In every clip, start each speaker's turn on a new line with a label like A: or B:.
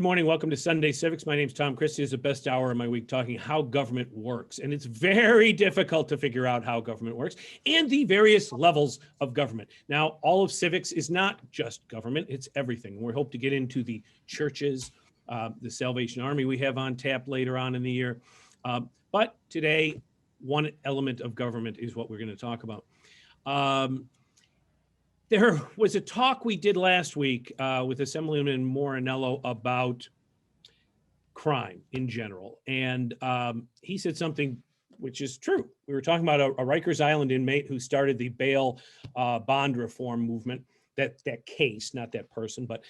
A: Good morning. Welcome to Sunday Civics. My name is Tom Christie. It's the best hour of my week talking how government works. And it's very difficult to figure out how government works and the various levels of government. Now, all of civics is not just government, it's everything. We hope to get into the churches, the Salvation Army we have on tap later on in the year. But today, one element of government is what we're going to talk about. There was a talk we did last week with Assemblyman Morinello about crime in general. And he said something which is true. We were talking about a Rikers Island inmate who started the bail bond reform movement. That case, not that person, but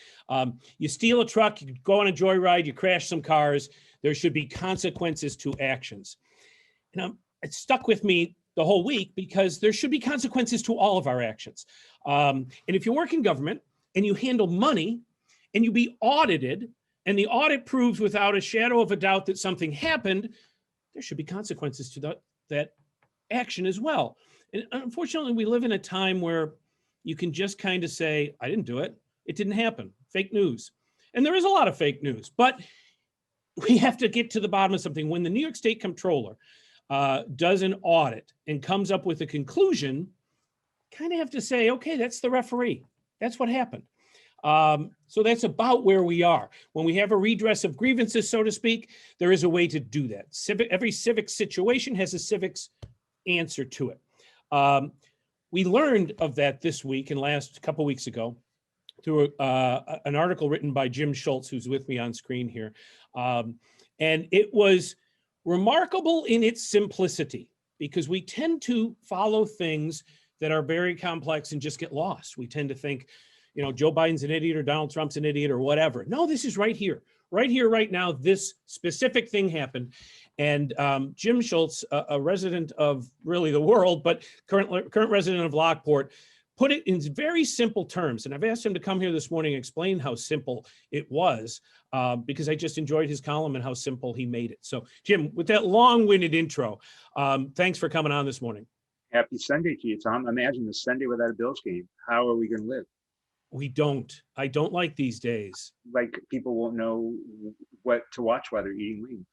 A: you steal a truck, you go on a joyride, you crash some cars, there should be consequences to actions. And it stuck with me the whole week because there should be consequences to all of our actions. And if you work in government and you handle money and you be audited and the audit proves without a shadow of a doubt that something happened, there should be consequences to that action as well. And unfortunately, we live in a time where you can just kind of say, I didn't do it. It didn't happen. Fake news. And there is a lot of fake news, but we have to get to the bottom of something. When the New York State Comptroller does an audit and comes up with a conclusion, kind of have to say, okay, that's the referee. That's what happened. So that's about where we are. When we have a redress of grievances, so to speak, there is a way to do that. Every civic situation has a civics answer to it. We learned of that this week and last couple weeks ago through an article written by Jim Schultz, who's with me on screen here. And it was remarkable in its simplicity because we tend to follow things that are very complex and just get lost. We tend to think, you know, Joe Biden's an idiot or Donald Trump's an idiot or whatever. No, this is right here, right now, this specific thing happened. And Jim Schultz, a resident of really the world, but current resident of Lockport, put it in very simple terms. And I've asked him to come here this morning and explain how simple it was because I just enjoyed his column and how simple he made it. So Jim, with that long-winded intro, thanks for coming on this morning.
B: Happy Sunday to you, Tom. Imagine a Sunday without a Bills game. How are we going to live?
A: We don't. I don't like these days.
B: Like people won't know what to watch while they're eating wings.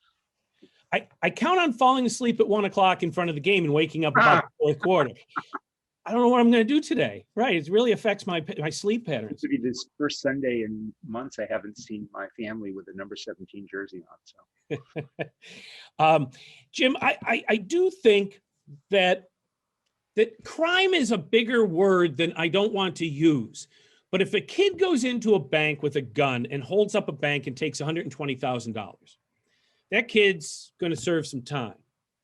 A: I count on falling asleep at 1 o'clock in front of the game and waking up about the fourth quarter. I don't know what I'm going to do today. Right. It really affects my sleep patterns.
B: It be this first Sunday in months I haven't seen my family with a number 17 jersey on.
A: So, Jim, I do think that crime is a bigger word than I don't want to use. But if a kid goes into a bank with a gun and holds up a bank and takes $120,000, that kid's going to serve some time.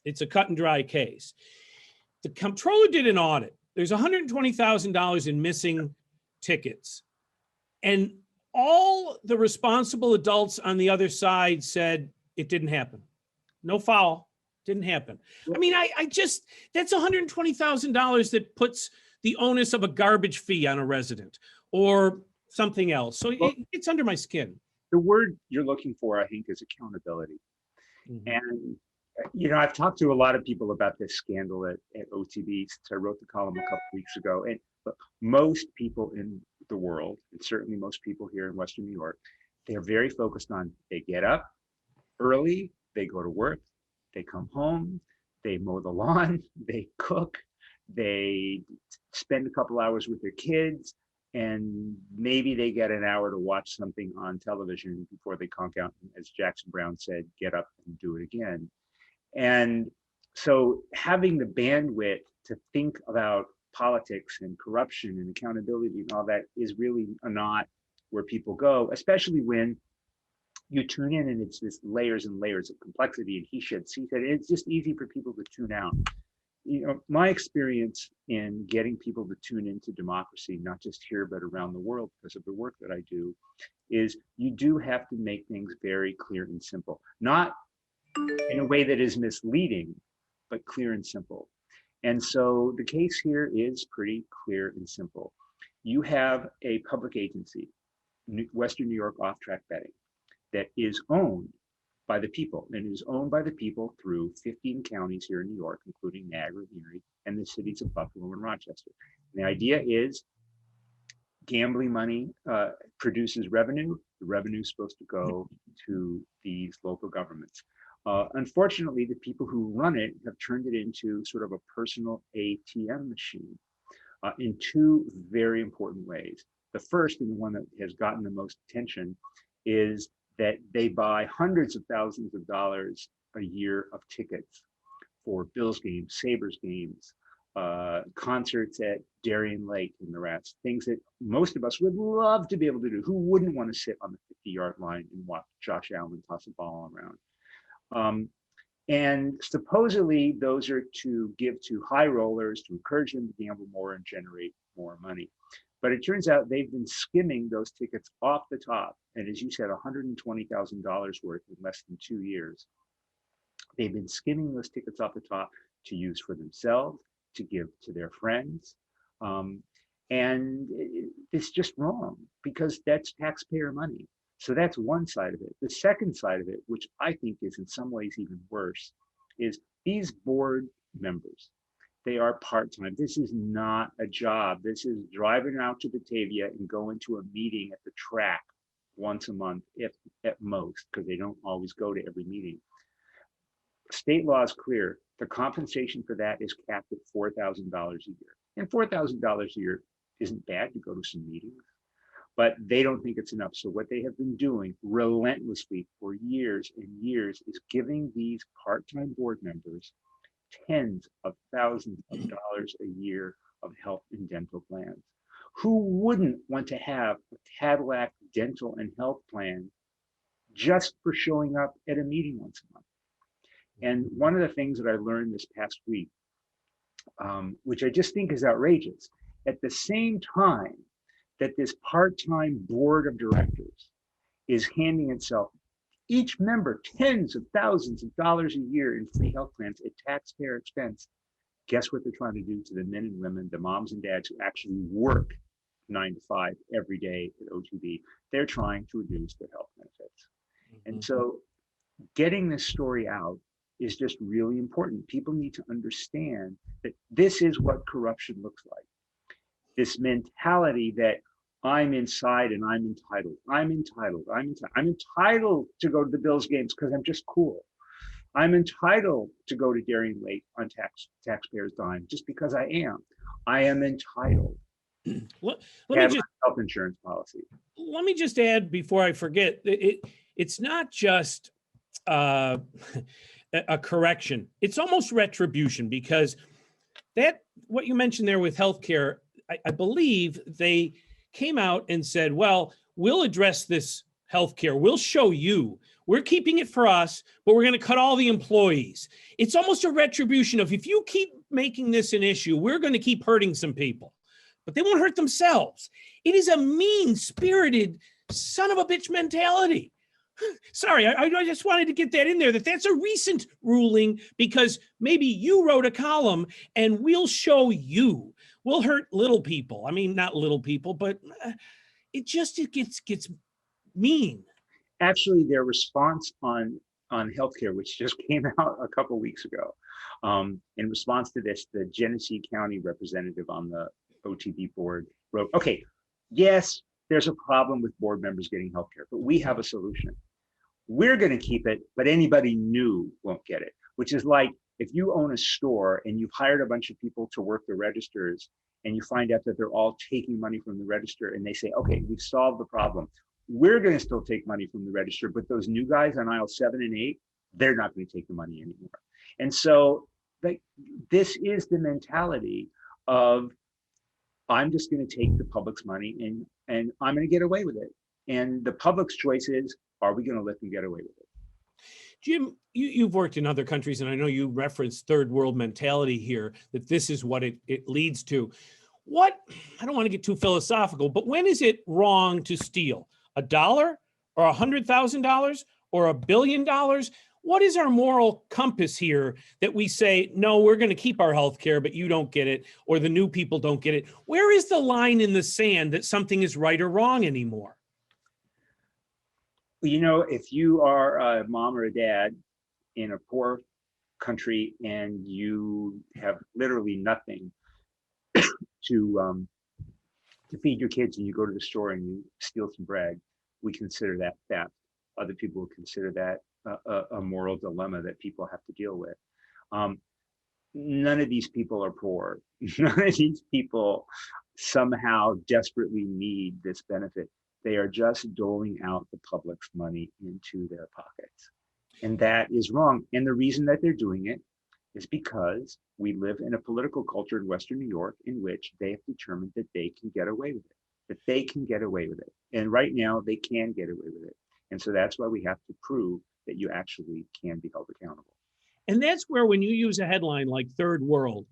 A: It's a cut and dry case. The comptroller did an audit. There's $120,000 in missing tickets. And all the responsible adults on the other side said it didn't happen. No foul, didn't happen. I mean, I just, that's $120,000 that puts the onus of a garbage fee on a resident or something else. So it's under my skin.
B: The word you're looking for, I think, is accountability. Mm-hmm. And, you know, I've talked to a lot of people about this scandal at OTB since I wrote the column a couple weeks ago. And but most people in the world, and certainly most people here in Western New York, they're very focused on they get up early, they go to work, they come home, they mow the lawn, they cook, they spend a couple hours with their kids, and maybe they get an hour to watch something on television before they conk out, as Jackson Brown said, get up and do it again. And so having the bandwidth to think about politics and corruption and accountability and all that is really not where people go, especially when you tune in and it's this layers and layers of complexity and he said, it's just easy for people to tune out. You know, my experience in getting people to tune into democracy, not just here, but around the world because of the work that I do, is you do have to make things very clear and simple, not in a way that is misleading, but clear and simple. And so the case here is pretty clear and simple. You have a public agency, Western New York Off-Track Betting, that is owned by the people, and is owned by the people through 15 counties here in New York, including Niagara, Erie, and the cities of Buffalo and Rochester. And the idea is gambling money produces revenue. The revenue is supposed to go to these local governments. Unfortunately, the people who run it have turned it into sort of a personal ATM machine in two very important ways. The first, and the one that has gotten the most attention, is that they buy hundreds of thousands of dollars a year of tickets for Bills games, Sabres games, concerts at Darien Lake and the rest, things that most of us would love to be able to do. Who wouldn't want to sit on the 50-yard line and watch Josh Allen toss a ball around? And supposedly those are to give to high rollers to encourage them to gamble more and generate more money. But it turns out they've been skimming those tickets off the top. And as you said, $120,000 worth in less than 2 years. They've been skimming those tickets off the top to use for themselves, to give to their friends. And it's just wrong because that's taxpayer money. So that's one side of it. The second side of it, which I think is in some ways even worse, is these board members. They are part-time. This is not a job. This is driving out to Batavia and going to a meeting at the track once a month, if at most, because they don't always go to every meeting. State law is clear. The compensation for that is capped at $4,000 a year. And $4,000 a year isn't bad to go to some meetings, but they don't think it's enough. So what they have been doing relentlessly for years and years is giving these part-time board members tens of thousands of dollars a year of health and dental plans. Who wouldn't want to have a Cadillac dental and health plan just for showing up at a meeting once a month? And one of the things that I learned this past week, which I just think is outrageous, at the same time that this part-time board of directors is handing itself, each member, tens of thousands of dollars a year in free health plans at taxpayer expense, guess what they're trying to do to the men and women, the moms and dads who actually work 9 to 5 every day at OTB? They're trying to reduce their health benefits. And so getting this story out is just really important. People need to understand that this is what corruption looks like. This mentality that I'm inside and I'm entitled. I'm entitled. I'm entitled to go to the Bills games because I'm just cool. I'm entitled to go to Darien Lake on taxpayers' dime just because I am. I am entitled.
A: Let me just
B: health insurance policy.
A: Let me just add before I forget. It's not just a correction. It's almost retribution, because that what you mentioned there with healthcare, I believe they came out and said, well, we'll address this healthcare. We'll show you. We're keeping it for us, but we're going to cut all the employees. It's almost a retribution of, if you keep making this an issue, we're going to keep hurting some people, but they won't hurt themselves. It is a mean-spirited son of a bitch mentality. Sorry, I just wanted to get that in there, that's a recent ruling because maybe you wrote a column and we'll show you. We'll hurt little people. I mean, not little people, but it gets mean.
B: Actually, their response on healthcare, which just came out a couple of weeks ago, in response to this, the Genesee County representative on the OTB board wrote, okay, yes, there's a problem with board members getting healthcare, but we have a solution. We're going to keep it, but anybody new won't get it, which is like if you own a store and you've hired a bunch of people to work the registers and you find out that they're all taking money from the register and they say, okay, we've solved the problem. We're going to still take money from the register, but those new guys on aisle 7 and 8, they're not going to take the money anymore. And so this is the mentality of, I'm just going to take the public's money and I'm going to get away with it. And the public's choice is, are we going to let them get away with it?
A: Jim, you've worked in other countries, and I know you referenced third world mentality here, that this is what it leads to. What, I don't want to get too philosophical, but when is it wrong to steal? $1 or $100,000 or $1 billion? What is our moral compass here that we say, no, we're going to keep our health care, but you don't get it, or the new people don't get it? Where is the line in the sand that something is right or wrong anymore?
B: You know, if you are a mom or a dad in a poor country and you have literally nothing to to feed your kids and you go to the store and you steal some bread, we consider that theft. Other people would consider that a moral dilemma that people have to deal with. None of these people are poor. None of these people somehow desperately need this benefit. They are just doling out the public's money into their pockets. And that is wrong. And the reason that they're doing it is because we live in a political culture in Western New York in which they have determined that they can get away with it, that they can get away with it. And right now they can get away with it. And so that's why we have to prove that you actually can be held accountable.
A: And that's where, when you use a headline like third world,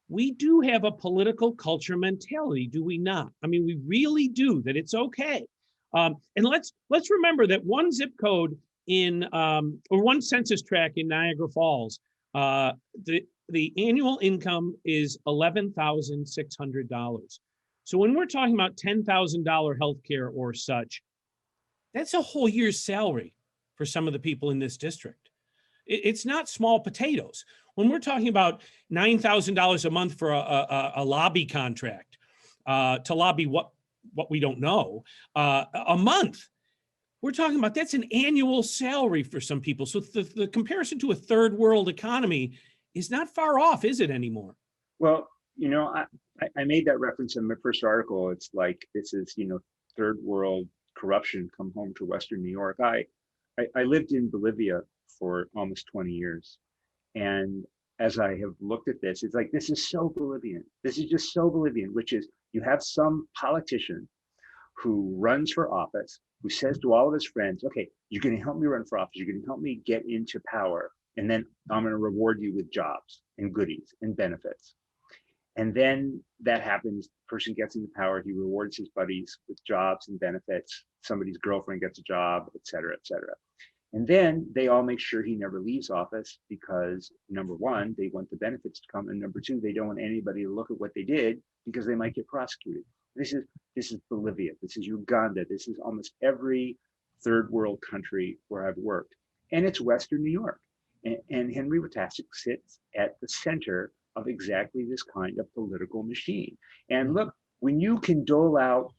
A: we do have a political culture mentality, do we not? I mean, we really do, that it's okay. And let's remember that one zip code in, or one census tract in Niagara Falls, the annual income is $11,600. So when we're talking about $10,000 healthcare or such, that's a whole year's salary for some of the people in this district. It's not small potatoes. When we're talking about $9,000 a month for a lobby contract, to lobby what we don't know, a month, we're talking about, that's an annual salary for some people. So the comparison to a third world economy is not far off, is it anymore?
B: Well, you know, I made that reference in my first article. It's like, this is, you know, third world corruption come home to Western New York. I lived in Bolivia for almost 20 years. And as I have looked at this, it's like, this is so Bolivian. This is just so Bolivian, which is, you have some politician who runs for office, who says to all of his friends, okay, you're going to help me run for office. You're going to help me get into power. And then I'm going to reward you with jobs and goodies and benefits. And then that happens, the person gets into power, he rewards his buddies with jobs and benefits, somebody's girlfriend gets a job, et cetera, et cetera. And then they all make sure he never leaves office because, number one, they want the benefits to come, and number two, they don't want anybody to look at what they did because they might get prosecuted. This is Bolivia, this is Uganda, this is almost every third world country where I've worked, and it's Western New York. And Henry Wojtaszek sits at the center of exactly this kind of political machine. And look, when you can dole out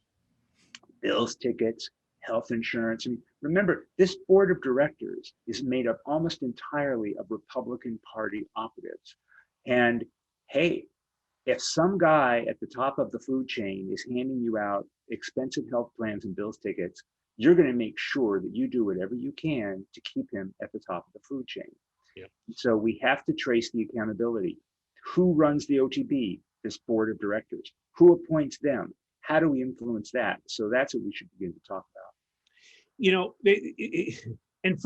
B: bills, tickets, health insurance, I mean, remember, this board of directors is made up almost entirely of Republican Party operatives. And hey, if some guy at the top of the food chain is handing you out expensive health plans and bills tickets, you're going to make sure that you do whatever you can to keep him at the top of the food chain.
A: Yeah. So
B: we have to trace the accountability. Who runs the OTB? This board of directors. Who appoints them? How do we influence that? So that's what we should begin to talk about.
A: You know, and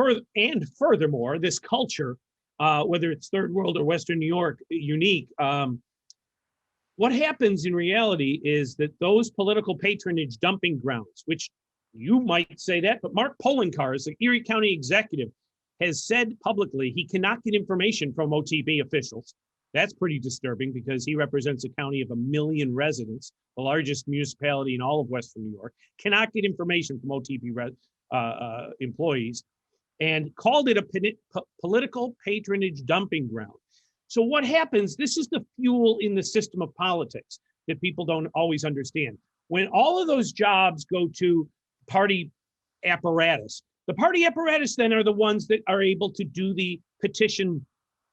A: furthermore, this culture, whether it's third world or Western New York, unique. What happens in reality is that those political patronage dumping grounds, which you might say that, but Mark Poloncarz, the Erie County executive, has said publicly he cannot get information from OTB officials. That's pretty disturbing because he represents a county of 1 million residents, the largest municipality in all of Western New York, cannot get information from OTB employees, and called it a political patronage dumping ground. So what happens, this is the fuel in the system of politics that people don't always understand. When all of those jobs go to party apparatus, the party apparatus then are the ones that are able to do the petition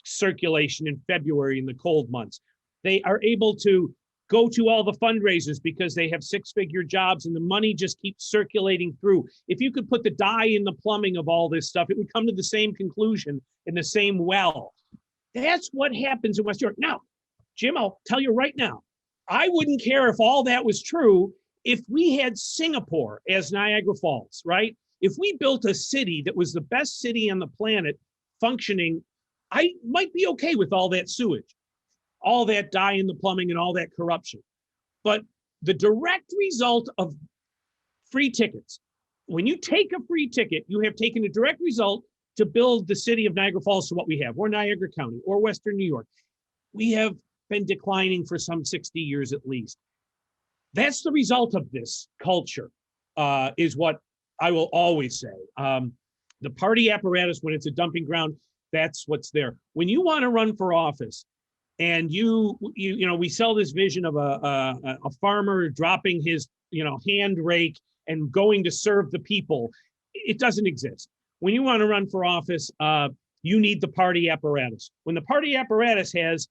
A: circulation in February in the cold months. They are able to go to all the fundraisers because they have six-figure jobs and the money just keeps circulating through. If you could put the dye in the plumbing of all this stuff, it would come to the same conclusion in the same well. That's what happens in West York. Now, Jim, I'll tell you right now, I wouldn't care if all that was true if we had Singapore as Niagara Falls, right? If we built a city that was the best city on the planet functioning, I might be okay with all that sewage, all that dye in the plumbing and all that corruption. But the direct result of free tickets, when you take a free ticket, you have taken a direct result to build the city of Niagara Falls to what we have, or Niagara County, or Western New York. We have been declining for some 60 years at least. That's the result of this culture, is what I will always say. The party apparatus, when it's a dumping ground, that's what's there. When you want to run for office, and we sell this vision of a farmer dropping his hand rake and going to serve the people. It doesn't exist. When you want to run for office, you need the party apparatus. When the party apparatus has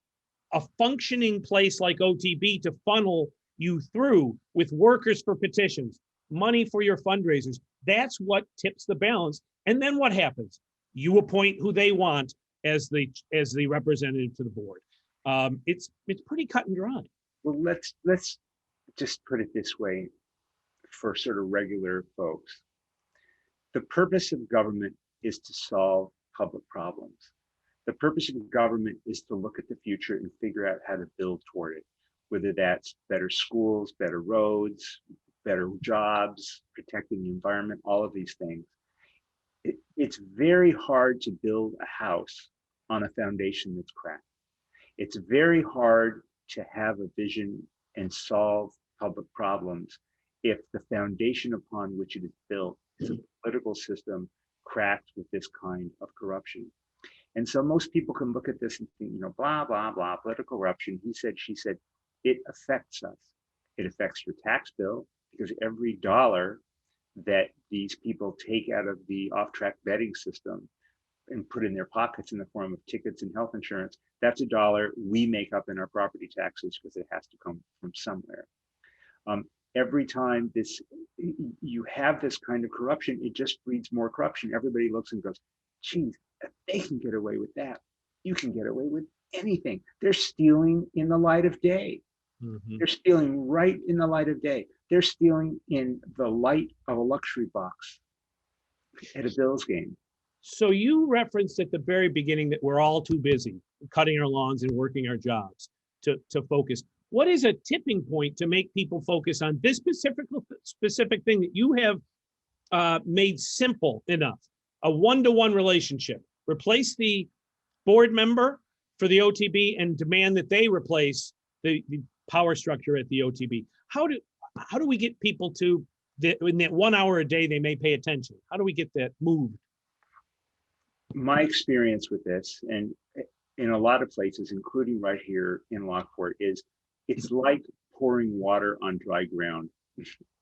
A: a functioning place like OTB to funnel you through with workers for petitions, money for your fundraisers, that's what tips the balance. And then what happens? You appoint who they want as the representative to the board. It's pretty cut and dry.
B: Well, let's just put it this way for sort of regular folks. The purpose of government is to solve public problems. The purpose of government is to look at the future and figure out how to build toward it, whether that's better schools, better roads, better jobs, protecting the environment, all of these things. It's very hard to build a house on a foundation that's cracked. It's very hard to have a vision and solve public problems if the foundation upon which it is built is a political system cracked with this kind of corruption. And so most people can look at this and think, blah, blah, blah, political corruption. He said, she said, it affects us. It affects your tax bill, because every dollar that these people take out of the off-track betting system and put in their pockets in the form of tickets and health insurance, that's a dollar we make up in our property taxes, because it has to come from somewhere. Every time you have this kind of corruption, it just breeds more corruption. Everybody looks and goes, geez, if they can get away with that, you can get away with anything. They're stealing in the light of day. Mm-hmm. They're stealing right in the light of day. They're stealing in the light of a luxury box at a Bills game.
A: So you referenced at the very beginning that we're all too busy cutting our lawns and working our jobs to focus. What is a tipping point to make people focus on this specific thing that you have made simple enough? A one-to-one relationship. Replace the board member for the OTB and demand that they replace the power structure at the OTB. How do we get people to in that 1 hour a day they may pay attention? How do we get that moved?
B: My experience with this, and in a lot of places, including right here in Lockport, is it's like pouring water on dry ground.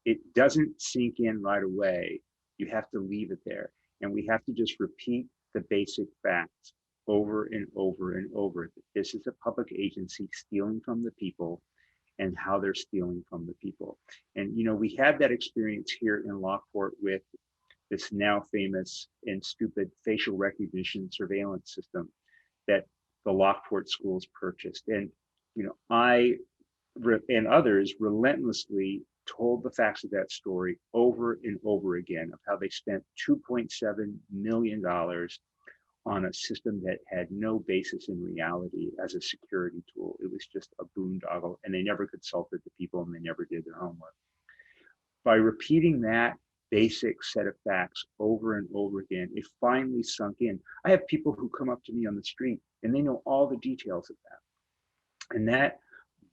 B: It doesn't sink in right away. You have to leave it there. And we have to just repeat the basic facts over and over and over. This is a public agency stealing from the people, and how they're stealing from the people. And, we had that experience here in Lockport with this now famous and stupid facial recognition surveillance system that the Lockport schools purchased. And, I and others relentlessly told the facts of that story over and over again, of how they spent $2.7 million on a system that had no basis in reality as a security tool. It was just a boondoggle, and they never consulted the people, and they never did their homework. By repeating that basic set of facts over and over again, it finally sunk in. I have people who come up to me on the street and they know all the details of that. And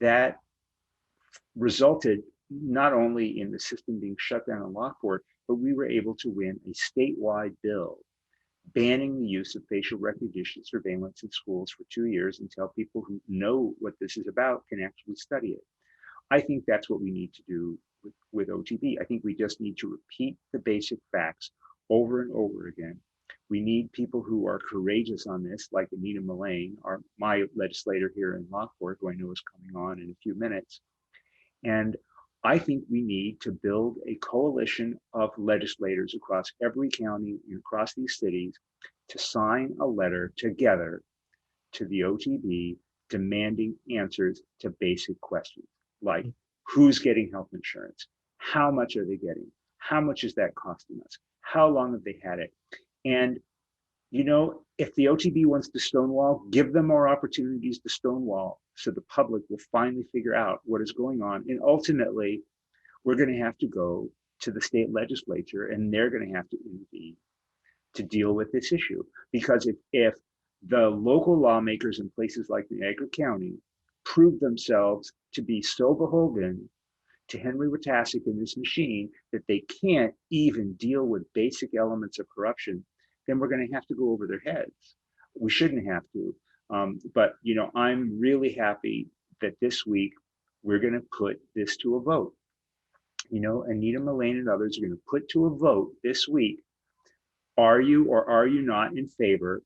B: that resulted not only in the system being shut down in Lockport, but we were able to win a statewide bill banning the use of facial recognition surveillance in schools for 2 years, until people who know what this is about can actually study it. I think that's what we need to do with OTB. I think we just need to repeat the basic facts over and over again. We need people who are courageous on this, like Anita Mullane, my legislator here in Lockport, who I know is coming on in a few minutes. And I think we need to build a coalition of legislators across every county and across these cities to sign a letter together to the OTB demanding answers to basic questions like, who's getting health insurance? How much are they getting? How much is that costing us? How long have they had it? And, if the OTB wants to stonewall, give them more opportunities to stonewall, so the public will finally figure out what is going on. And ultimately, we're going to have to go to the state legislature, and they're going to have to intervene to deal with this issue. Because if the local lawmakers in places like Niagara County prove themselves to be so beholden to Henry Witasick and this machine that they can't even deal with basic elements of corruption, then we're going to have to go over their heads. We shouldn't have to. But, I'm really happy that this week we're going to put this to a vote. Anita Mullane and others are going to put to a vote this week. Are you or are you not in favor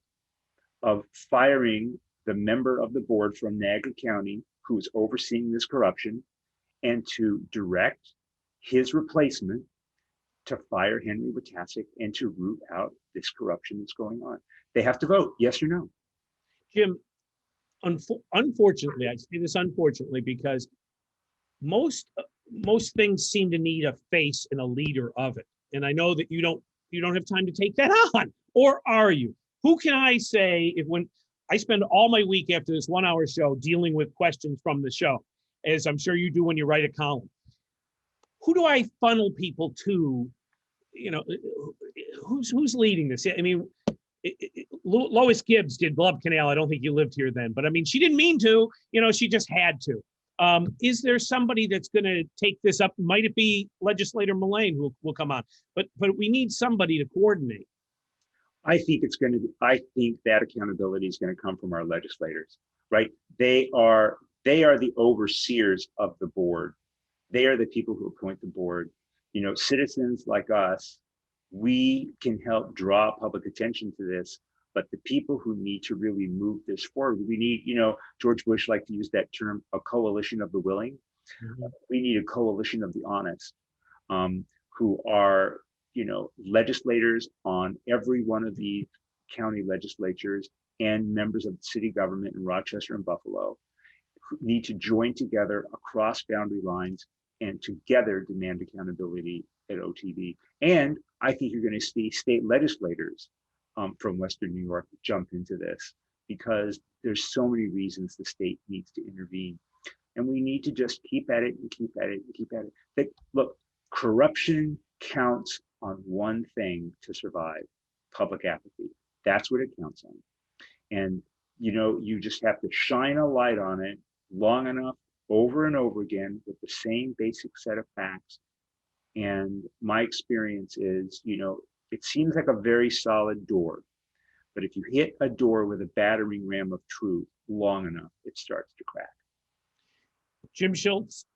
B: of firing the member of the board from Niagara County who's overseeing this corruption, and to direct his replacement to fire Henry Witasick and to root out this corruption that's going on? They have to vote yes or no.
A: Jim, unfortunately, I say this unfortunately because most things seem to need a face and a leader of it. And I know that you don't have time to take that on, or are you? Who can I say if when I spend all my week after this 1 hour show dealing with questions from the show, as I'm sure you do when you write a column, who do I funnel people to? Who's leading this? I mean, Lois Gibbs did Glove Canal. I don't think you lived here then, but I mean, she didn't mean to, she just had to. Is there somebody that's going to take this up? Might it be legislator Mullane who will come on? But we need somebody to coordinate.
B: I think that accountability is going to come from our legislators, right? They are the overseers of the board. They are the people who appoint the board. Citizens like us, we can help draw public attention to this, but the people who need to really move this forward, we need, George Bush liked to use that term, a coalition of the willing. Mm-hmm. We need a coalition of the honest, who are, legislators on every one of the county legislatures and members of the city government in Rochester and Buffalo, who need to join together across boundary lines and together demand accountability at OTB. And I think you're going to see state legislators from Western New York jump into this, because there's so many reasons the state needs to intervene. And we need to just keep at it and keep at it and keep at it. Look, corruption counts on one thing to survive: public apathy. That's what it counts on. And, you just have to shine a light on it long enough, over and over again, with the same basic set of facts. And my experience is, it seems like a very solid door, but if you hit a door with a battering ram of truth long enough, it starts to crack.
A: Jim Schultz,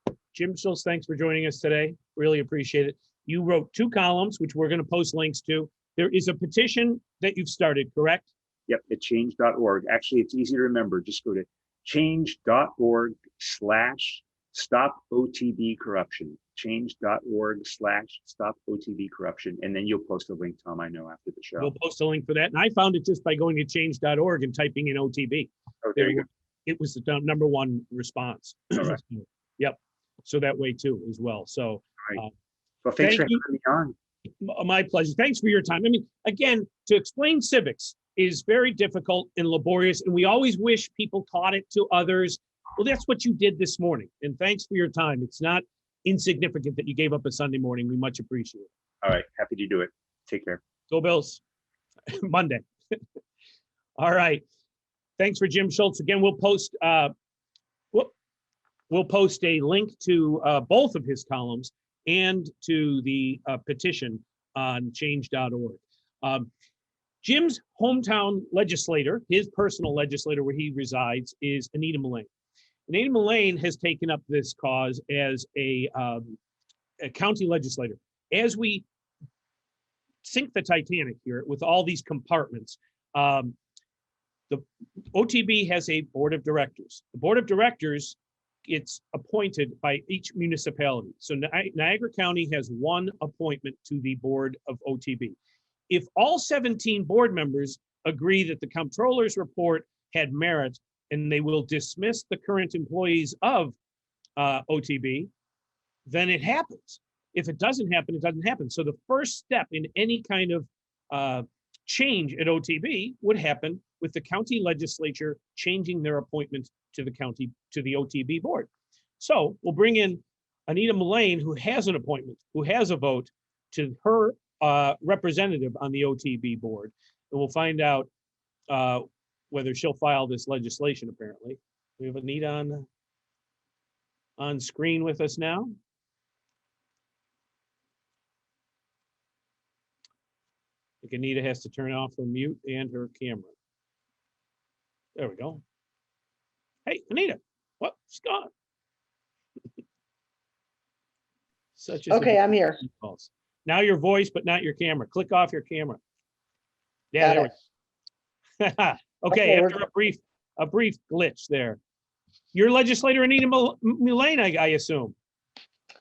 A: thanks for joining us today. Really appreciate it. You wrote 2 columns, which we're going to post links to. There is a petition that you've started, correct?
B: Yep, at change.org. Actually, it's easy to remember. Just go to change.org/stop OTB corruption. Change.org/stop OTB corruption. And then you'll post a link, Tom, I know, after the show.
A: We'll post a link for that. And I found it just by going to change.org and typing in OTB.
B: Oh, there you go.
A: It was the number 1 response.
B: All right.
A: Yep. So that way too, as well. So,
B: right. Well, thanks for having me on.
A: My pleasure. Thanks for your time. I mean, again, to explain civics is very difficult and laborious, and we always wish people taught it to others. Well, that's what you did this morning. And thanks for your time. It's not insignificant that you gave up a Sunday morning. We much appreciate it.
B: All right. Happy to do it. Take care.
A: Go Bills. Monday. All right. Thanks for Jim Schultz. Again, we'll post a link to both of his columns and to the petition on change.org. Jim's hometown legislator, his personal legislator where he resides, is Anita Mullane. Anita Mullane has taken up this cause as a county legislator. As we sink the Titanic here with all these compartments, the OTB has a board of directors. The board of directors, it's appointed by each municipality. So Niagara County has 1 appointment to the board of OTB. If all 17 board members agree that the comptroller's report had merit and they will dismiss the current employees of OTB, then it happens. If it doesn't happen, it doesn't happen. So the first step in any kind of change at OTB would happen with the county legislature changing their appointment to the OTB board. So we'll bring in Anita Mullane, who has an appointment, who has a vote, to her representative on the OTB board, and we'll find out whether she'll file this legislation. Apparently, we have Anita on screen with us now. I think Anita has to turn off her mute and her camera. There we go. Hey, Anita, what? She's gone. Such as
C: Okay, I'm here.
A: calls. Now your voice, but not your camera. Click off your camera. Yeah,
C: Got
A: there
C: it.
A: we go. Okay,
C: Okay,
A: after a brief glitch there. You're legislator Anita Mullane, I assume.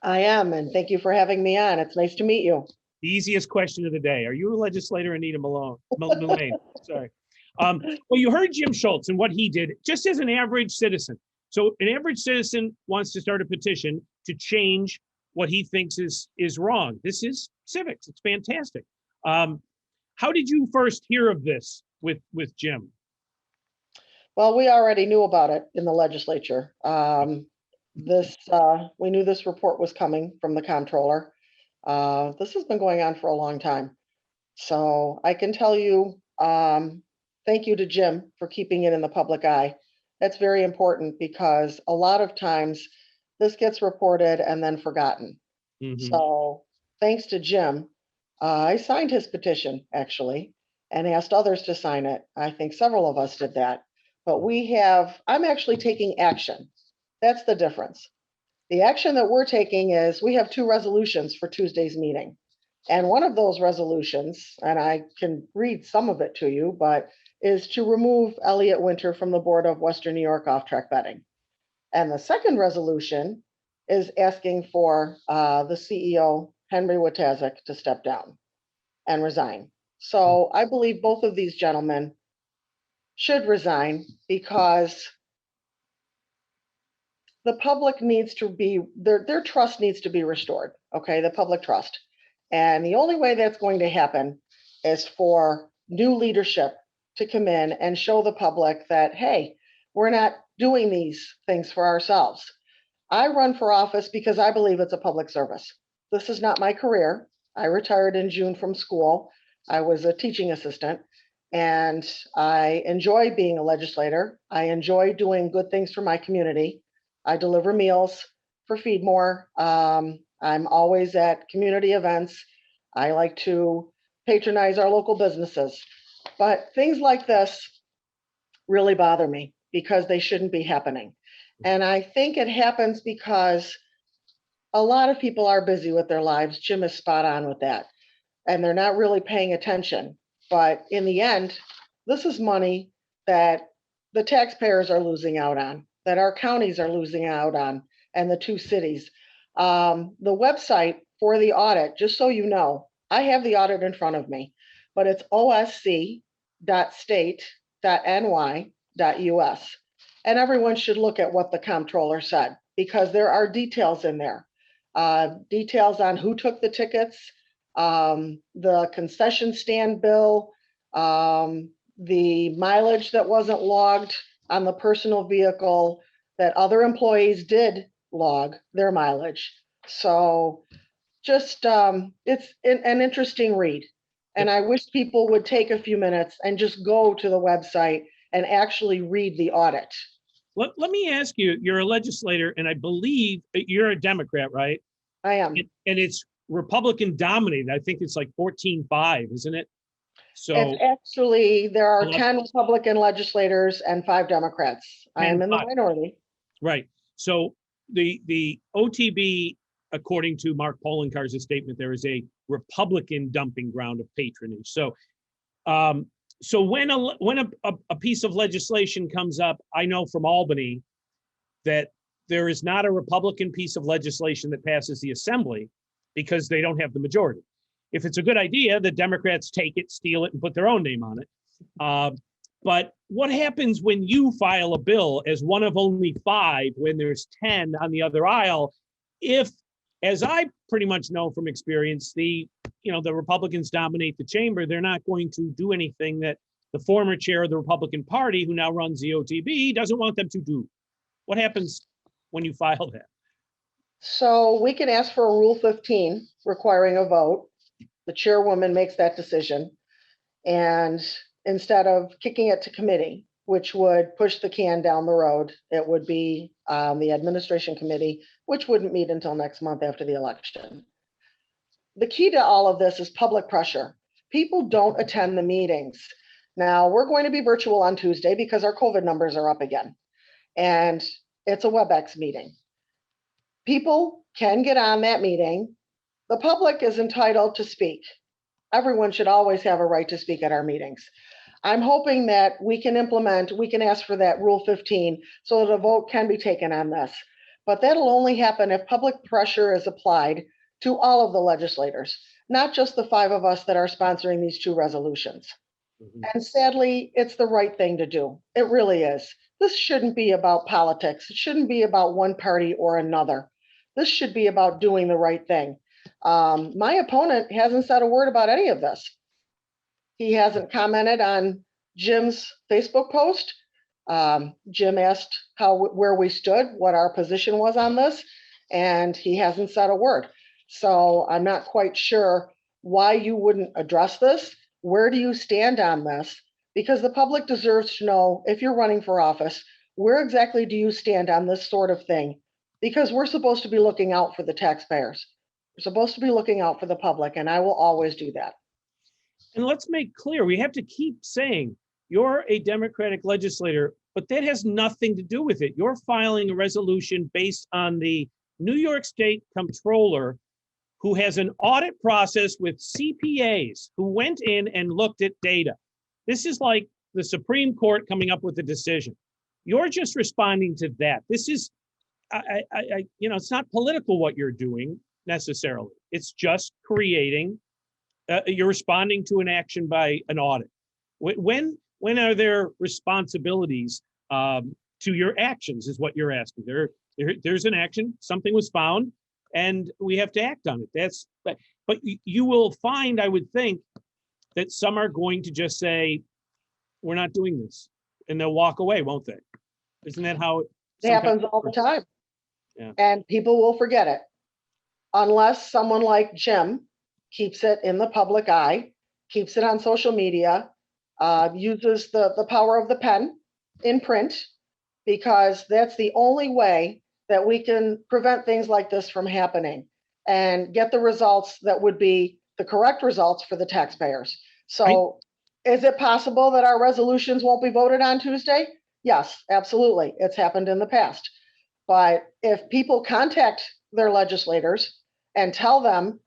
C: I am, and thank you for having me on. It's nice to meet you.
A: The easiest question of the day. Are you a legislator Anita Mullane? Sorry. Well, you heard Jim Schultz and what he did just as an average citizen. So an average citizen wants to start a petition to change what he thinks is wrong. This is civics. It's fantastic. How did you first hear of this with Jim?
C: Well, we already knew about it in the legislature. We knew this report was coming from the comptroller. This has been going on for a long time. So I can tell you, thank you to Jim for keeping it in the public eye. That's very important because a lot of times this gets reported and then forgotten.
A: Mhm.
C: So thanks to Jim, I signed his petition actually and asked others to sign it. I think several of us did that. But I'm actually taking action. That's the difference. The action that we're taking is we have two resolutions for Tuesday's meeting. And one of those resolutions, and I can read some of it to you, but is to remove Elliot Winter from the board of Western New York off-track betting. And the second resolution is asking for the CEO, Henry Watazik, to step down and resign. So I believe both of these gentlemen should resign because the public needs to be, their trust needs to be restored, okay, the public trust. And the only way that's going to happen is for new leadership to come in and show the public that, hey, we're not doing these things for ourselves. I run for office because I believe it's a public service. This is not my career. I retired in June from school. I was a teaching assistant and I enjoy being a legislator. I enjoy doing good things for my community. I deliver meals for Feed More. I'm always at community events. I like to patronize our local businesses. But things like this really bother me because they shouldn't be happening. And I think it happens because a lot of people are busy with their lives. Jim is spot on with that. And they're not really paying attention. But in the end, this is money that the taxpayers are losing out on, that our counties are losing out on, and the two cities. The website for the audit, just so you know, I have the audit in front of me, but it's osc.state.ny.us. And everyone should look at what the comptroller said, because there are details in there. Details on who took the tickets, the concession stand bill, the mileage that wasn't logged on the personal vehicle, that other employees did log their mileage. So just, it's an interesting read. And I wish people would take a few minutes and just go to the website and actually read the audit.
A: Let me ask you, you're a legislator and I believe you're a Democrat, right?
C: I am.
A: And it's Republican dominated. I think it's like 14-5, isn't it? So
C: It's actually, there are
A: 11.
C: 10 Republican legislators and 5 Democrats. I am in the
A: 10-5.
C: minority.
A: Right. So the OTB, according to Mark Polenkar's statement, there is a Republican dumping ground of patronage. So so when a piece of legislation comes up, I know from Albany that there is not a Republican piece of legislation that passes the assembly because they don't have the majority. If it's a good idea, the Democrats take it, steal it, and put their own name on it. But what happens when you file a bill as one of only 5 when there's 10 on the other aisle? If, as I pretty much know from experience, the Republicans dominate the chamber, they're not going to do anything that the former chair of the Republican Party, who now runs the OTB, doesn't want them to do. What happens when you file that?
C: So we can ask for a Rule 15 requiring a vote. The chairwoman makes that decision. And instead of kicking it to committee, which would push the can down the road, it would be the administration committee, which wouldn't meet until next month after the election. The key to all of this is public pressure. People don't attend the meetings. Now, we're going to be virtual on Tuesday because our COVID numbers are up again. And it's a WebEx meeting. People can get on that meeting. The public is entitled to speak. Everyone should always have a right to speak at our meetings. I'm hoping that we can ask for that Rule 15 so that a vote can be taken on this. But that'll only happen if public pressure is applied to all of the legislators, not just the 5 of us that are sponsoring these 2 resolutions. And sadly, it's the right thing to do. It really is. This shouldn't be about politics. It shouldn't be about one party or another. This should be about doing the right thing. My opponent hasn't said a word about any of this. He hasn't commented on Jim's Facebook post. Jim asked where we stood, what our position was on this, and he hasn't said a word. So I'm not quite sure why you wouldn't address this. Where do you stand on this? Because the public deserves to know, if you're running for office, where exactly do you stand on this sort of thing? Because we're supposed to be looking out for the taxpayers. We're supposed to be looking out for the public, and I will always do that.
A: And let's make clear, we have to keep saying you're a Democratic legislator, but that has nothing to do with it. You're filing a resolution based on the New York State Comptroller, who has an audit process with CPAs who went in and looked at data. This is like the Supreme Court coming up with a decision. You're just responding to that. This is, it's not political what you're doing necessarily. It's just creating, you're responding to an action by an audit. When are there responsibilities to your actions is what you're asking. There's an action, something was found, and we have to act on it. But you will find, I would think, that some are going to just say, we're not doing this, and they'll walk away, won't they? Isn't that how
C: it happens all the time?
A: Yeah.
C: And people will forget it. Unless someone like Jim keeps it in the public eye, keeps it on social media, uses the power of the pen in print, because that's the only way that we can prevent things like this from happening and get the results that would be the correct results for the taxpayers. So is it possible that our resolutions won't be voted on Tuesday? Yes, absolutely. It's happened in the past. But if people contact their legislators and tell them,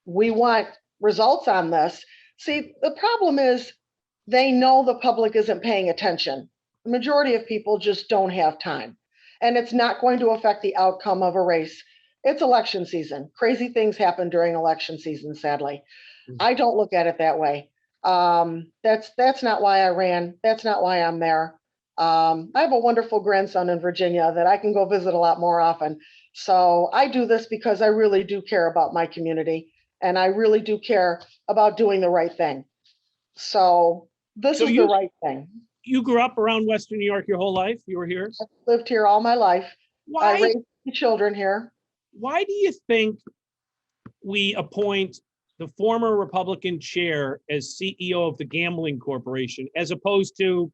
C: we want results on this, see, the problem is they know the public isn't paying attention. The majority of people just don't have time. And it's not going to affect the outcome of a race. It's election season. Crazy things happen during election season, sadly. I don't look at it that way. That's not why I ran. That's not why I'm there. I have a wonderful grandson in Virginia that I can go visit a lot more often. So I do this because I really do care about my community, and I really do care about doing the right thing. So this is the right thing.
A: You grew up around Western New York your whole life? You were here?
C: I've lived here all my life.
A: Why,
C: I raised children here.
A: Why do you think we appoint the former Republican chair as CEO of the gambling corporation, as opposed to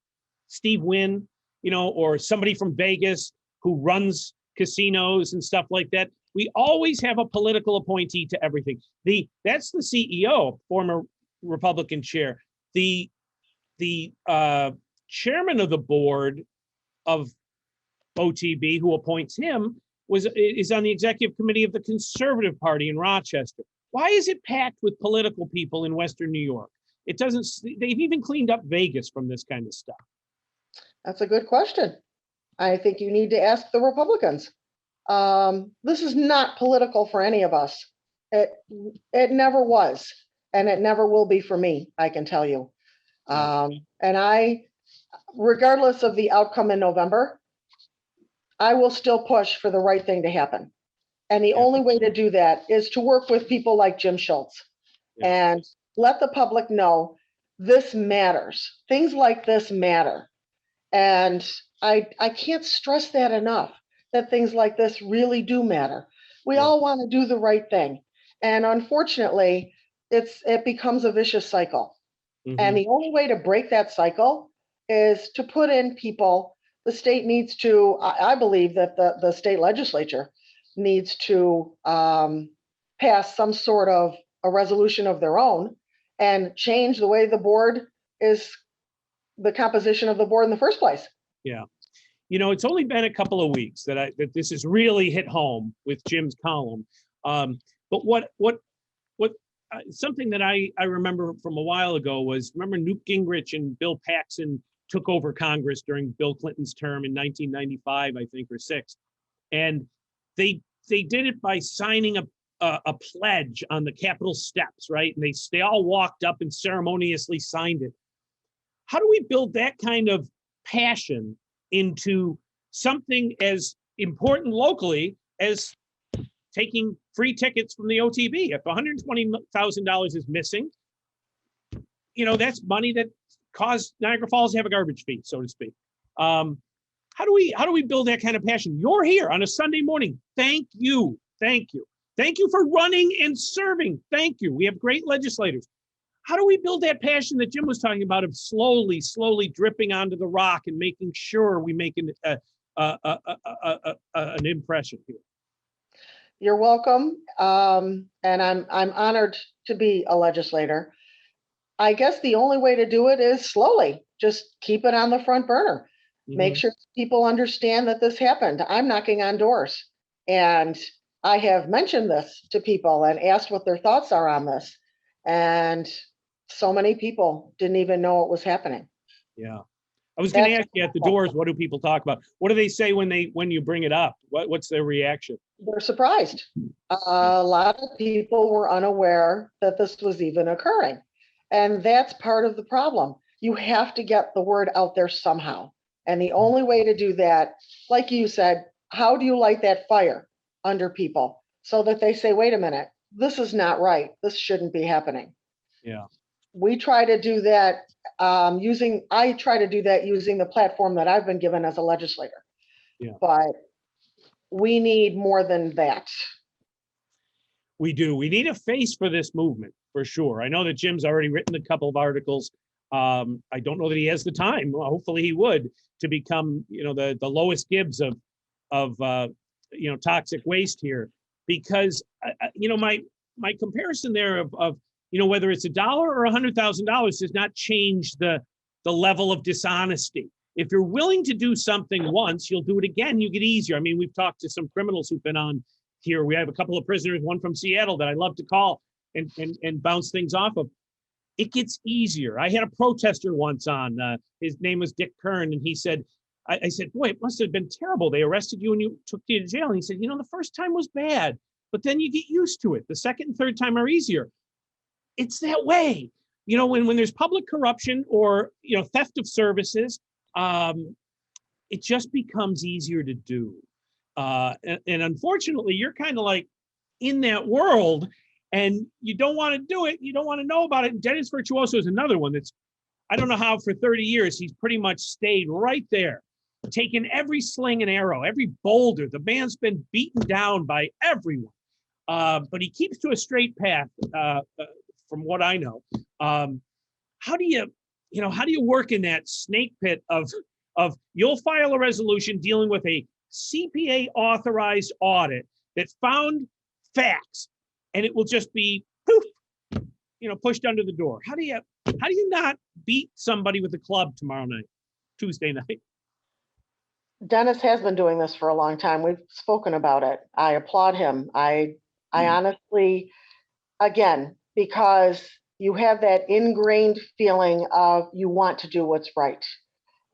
A: Steve Wynn, or somebody from Vegas who runs casinos and stuff like that? We always have a political appointee to everything. That's the CEO, former Republican chair. The chairman of the board of OTB, who appoints him, is on the executive committee of the Conservative Party in Rochester. Why is it packed with political people in Western New York? They've even cleaned up Vegas from this kind of stuff.
C: That's a good question. I think you need to ask the Republicans. This is not political for any of us. It never was, and it never will be for me, I can tell you. And regardless of the outcome in November, I will still push for the right thing to happen. And the only way to do that is to work with people like Jim Schultz and let the public know this matters. Things like this matter. And I can't stress that enough, that things like this really do matter. We all want to do the right thing. And unfortunately, it becomes a vicious cycle. And the only way to break that cycle is to put in people. The state needs to, I believe that the state legislature needs to pass some sort of a resolution of their own and change the way the board is the composition of the board in the first place.
A: Yeah. You know, it's only been a couple of weeks that this has really hit home with Jim's column. But what something that I remember from a while ago was, remember Newt Gingrich and Bill Paxton took over Congress during Bill Clinton's term in 1995, I think, or six. And they did it by signing a pledge on the Capitol steps, right? And they all walked up and ceremoniously signed it. How do we build that kind of passion into something as important locally as taking free tickets from the OTB? If $120,000 is missing, you know, that's money that caused Niagara Falls to have a garbage fee, so to speak. How do we build that kind of passion? You're here on a Sunday morning. Thank you. Thank you. Thank you for running and serving. Thank you. We have great legislators. How do we build that passion that Jim was talking about of slowly dripping onto the rock and making sure we make an impression here?
C: You're welcome. And I'm honored to be a legislator. I guess the only way to do it is slowly, just keep it on the front burner. Make sure people understand that this happened. I'm knocking on doors, and I have mentioned this to people and asked what their thoughts are on this. And so many people didn't even know it was happening.
A: Yeah. I was going to ask you at the doors, what do people talk about? What do they say when you bring it up? What's their reaction?
C: They're surprised. A lot of people were unaware that this was even occurring. And that's part of the problem. You have to get the word out there somehow. And the only way to do that, like you said, how do you light that fire under people so that they say, wait a minute, this is not right. This shouldn't be happening.
A: Yeah.
C: We try to do that using the platform that I've been given as a legislator.
A: Yeah.
C: But we need more than that.
A: We do. We need a face for this movement, for sure. I know that Jim's already written a couple of articles. I don't know that he has the time. Well, hopefully he would, to become, you know, the Lois Gibbs of you know, toxic waste here, because you know, my comparison there of you know, whether it's $1 or $100,000 does not change the level of dishonesty. If you're willing to do something once, you'll do it again. You get easier. I mean, we've talked to some criminals who've been on here. We have a couple of prisoners, one from Seattle that I love to call and bounce things off of. It gets easier. I had a protester once on. His name was Dick Kern, and he said, I said, boy, it must have been terrible. They arrested you and you took you to jail. And he said, you know, the first time was bad, but then you get used to it. The second and third time are easier. It's that way. You know, when there's public corruption or, you know, theft of services, it just becomes easier to do. And unfortunately, you're kind of like in that world and you don't want to do it. You don't want to know about it. And Dennis Virtuoso is another one that's, I don't know how for 30 years, he's pretty much stayed right there, taken every sling and arrow, every boulder. The man's been beaten down by everyone, but he keeps to a straight path, from what I know. How do you work in that snake pit of you'll file a resolution dealing with a CPA authorized audit that found facts, and it will just be poof, you know, pushed under the door. How do you not beat somebody with a club Tuesday night?
C: Dennis has been doing this for a long time. We've spoken about it. I applaud him. I honestly, again, because you have that ingrained feeling of you want to do what's right.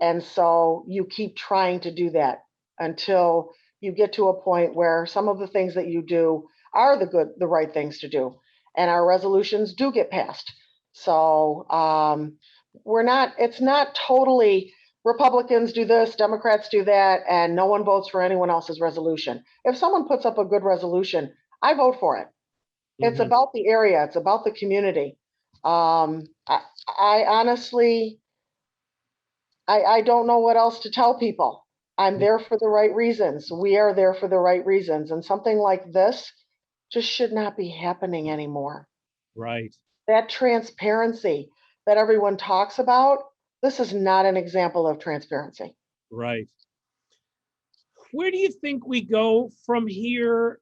C: And so you keep trying to do that until you get to a point where some of the things that you do are the right things to do. And our resolutions do get passed. So it's not totally Republicans do this, Democrats do that, and no one votes for anyone else's resolution. If someone puts up a good resolution, I vote for it. It's about the area. It's about the community. I honestly, I don't know what else to tell people. I'm there for the right reasons. We are there for the right reasons. And something like this just should not be happening anymore.
A: Right.
C: That transparency that everyone talks about, this is not an example of transparency.
A: Right. Where do you think we go from here?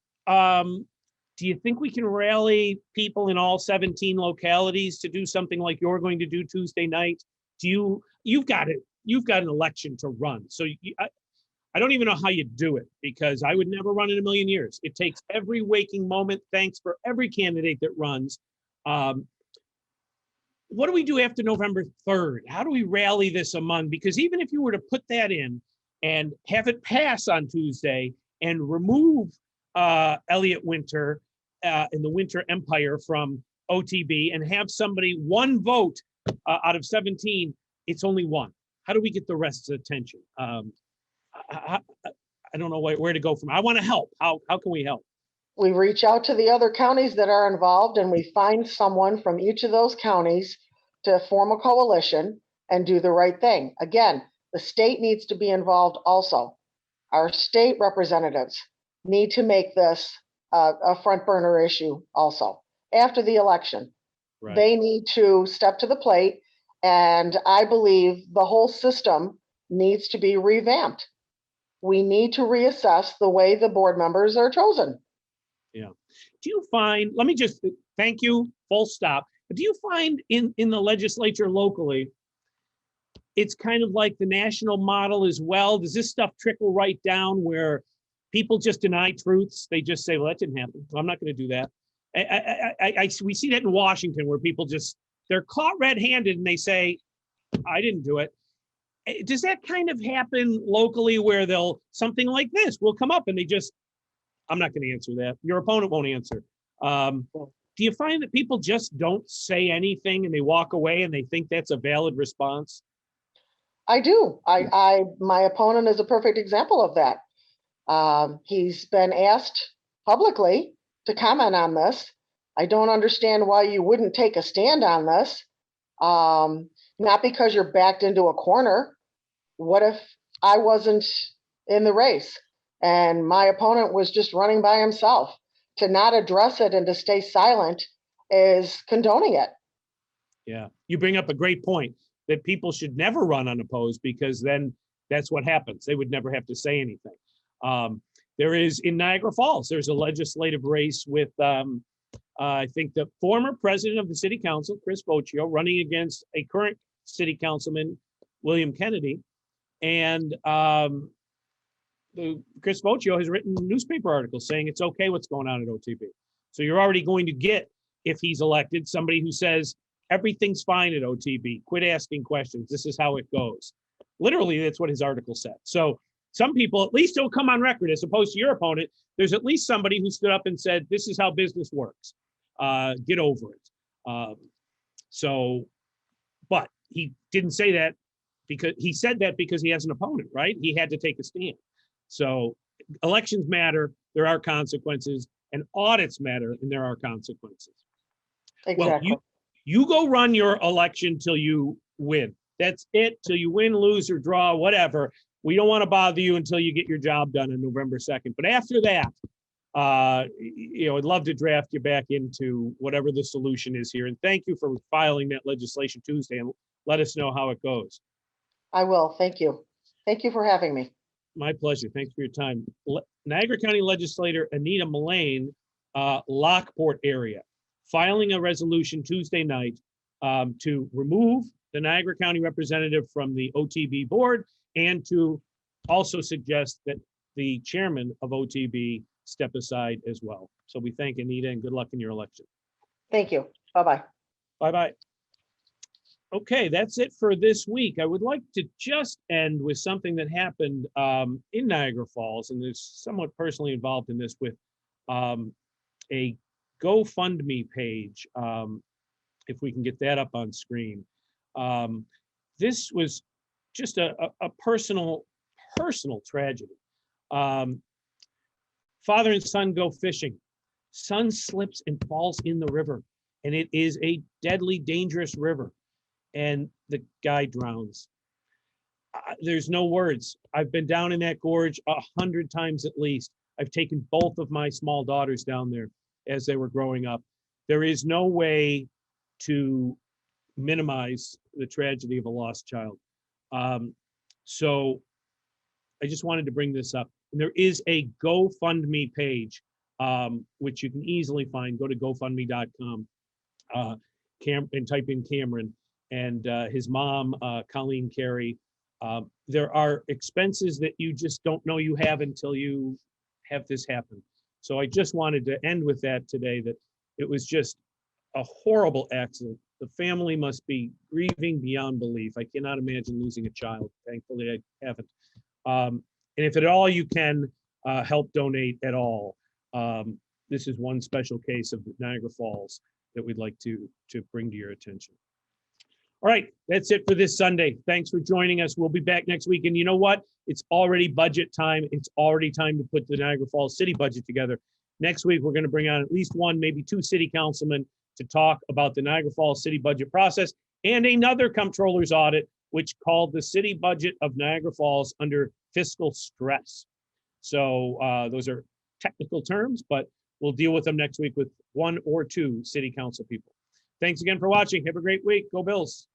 A: Do you think we can rally people in all 17 localities to do something like you're going to do Tuesday night you've got an election to run. So I don't even know how you do it, because I would never run in a million years. It takes every waking moment. Thanks for every candidate that runs. What do we do after November 3rd? How do we rally this among? Because even if you were to put that in and have it pass on Tuesday and remove Elliott Winter and the Winter Empire from OTB and have somebody one vote out of 17, it's only one. How do we get the rest's attention? I don't know where to go from. I want to help. How can we help?
C: We reach out to the other counties that are involved and we find someone from each of those counties to form a coalition and do the right thing. Again, the state needs to be involved also. Our state representatives need to make this a front burner issue also after the election.
A: Right.
C: They need to step to the plate, and I believe the whole system needs to be revamped. We need to reassess the way the board members are chosen.
A: Yeah. Do you find, let me just thank you, full stop. But do you find in the legislature locally, it's kind of like the national model as well? Does this stuff trickle right down where people just deny truths? They just say, well, that didn't happen. I'm not going to do that. We see that in Washington where people they're caught red-handed and they say, I didn't do it. Does that kind of happen locally where something like this will come up and I'm not going to answer that. Your opponent won't answer. Do you find that people just don't say anything and they walk away and they think that's a valid response?
C: I do. My opponent is a perfect example of that. He's been asked publicly to comment on this. I don't understand why you wouldn't take a stand on this. Not because you're backed into a corner. What if I wasn't in the race and my opponent was just running by himself? To not address it and to stay silent is condoning it.
A: Yeah, you bring up a great point that people should never run unopposed, because then that's what happens. They would never have to say anything. There is in Niagara Falls, there's a legislative race with, I think, the former president of the city council, Chris Boccio, running against a current city councilman, William Kennedy. And Chris Boccio has written newspaper articles saying it's okay what's going on at OTB. So you're already going to get, if he's elected, somebody who says everything's fine at OTB. Quit asking questions. This is how it goes. Literally, that's what his article said. So some people, at least it'll come on record, as opposed to your opponent. There's at least somebody who stood up and said, this is how business works. Get over it. But he didn't say that because he said that because he has an opponent, right? He had to take a stand. So elections matter, there are consequences, and audits matter, and there are consequences.
C: Exactly.
A: Well, you go run your election till you win. That's it, till you win, lose, or draw, whatever. We don't want to bother you until you get your job done on November 2nd. But after that, I'd love to draft you back into whatever the solution is here. And thank you for filing that legislation Tuesday, and let us know how it goes.
C: I will. Thank you. Thank you for having me.
A: My pleasure. Thanks for your time. Niagara County Legislator Anita Mullane, Lockport area, filing a resolution Tuesday night to remove the Niagara County representative from the OTB board and to also suggest that the chairman of OTB step aside as well. So we thank Anita and good luck in your election.
C: Thank you. Bye-bye.
A: Bye-bye. Okay, that's it for this week. I would like to just end with something that happened in Niagara Falls, and there's somewhat personally involved in this with a GoFundMe page, if we can get that up on screen. This was just a personal tragedy. Father and son go fishing. Son slips and falls in the river, and it is a deadly, dangerous river. And the guy drowns. There's no words. I've been down in that gorge 100 times at least. I've taken both of my small daughters down there as they were growing up. There is no way to minimize the tragedy of a lost child. So I just wanted to bring this up. And there is a GoFundMe page, which you can easily find. Go to gofundme.com and type in Cameron. and his mom, Colleen Carey. There are expenses that you just don't know you have until you have this happen. So I just wanted to end with that today, that it was just a horrible accident. The family must be grieving beyond belief. I cannot imagine losing a child. Thankfully, I haven't. And if at all you can help donate at all, this is one special case of Niagara Falls that we'd like to bring to your attention. All right, that's it for this Sunday. Thanks for joining us. We'll be back next week. And you know what? It's already budget time. It's already time to put the Niagara Falls city budget together. Next week, we're going to bring on at least one, maybe two city councilmen to talk about the Niagara Falls city budget process and another comptroller's audit, which called the city budget of Niagara Falls under fiscal stress. So those are technical terms, but we'll deal with them next week with one or two city council people. Thanks again for watching. Have a great week. Go Bills.